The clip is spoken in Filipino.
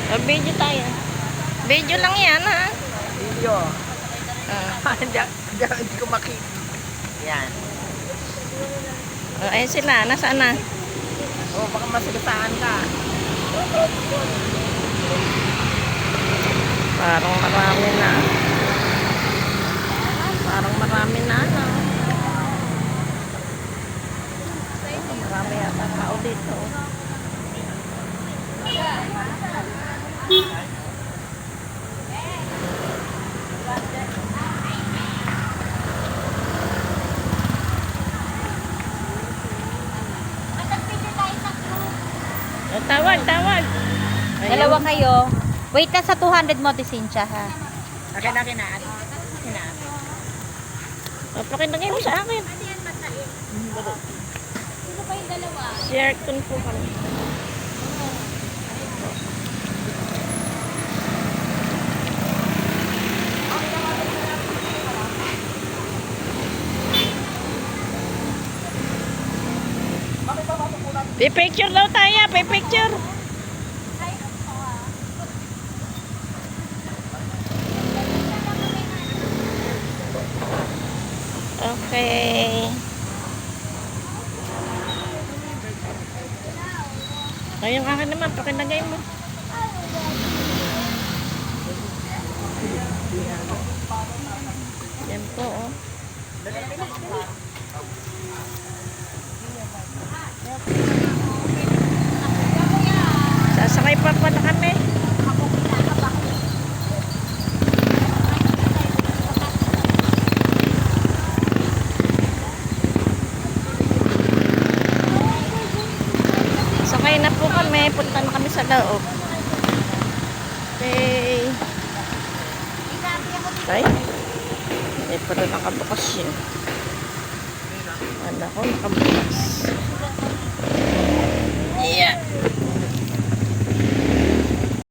Video tayo. Video lang yan, ha? Video. Ah. Hindi ko makita. Yan. Oh, ayun sila. Nasaan na? Oh, baka masigasaan ka. Parang marami na. Parang marami na, no? Marami yata tao dito. Tawag, tawag. Ayun. Dalawa kayo. Wait na sa 200 mo, Cynthia, ha? Akin na. Akin na. Pakilagay mo sa akin. Sino pa yung dalawa? Share ko po kami. Pipicture daw tayo, pipicture. Okay. Ay, yung akin naman, pakilagay mo. Yan po, oh. Sasakay pa pala kami. Sakay na po kami. Punta na kami sa loob. Okay. Ay. Hindi pa rin nakabukas yun. Wala ko, nakabukas.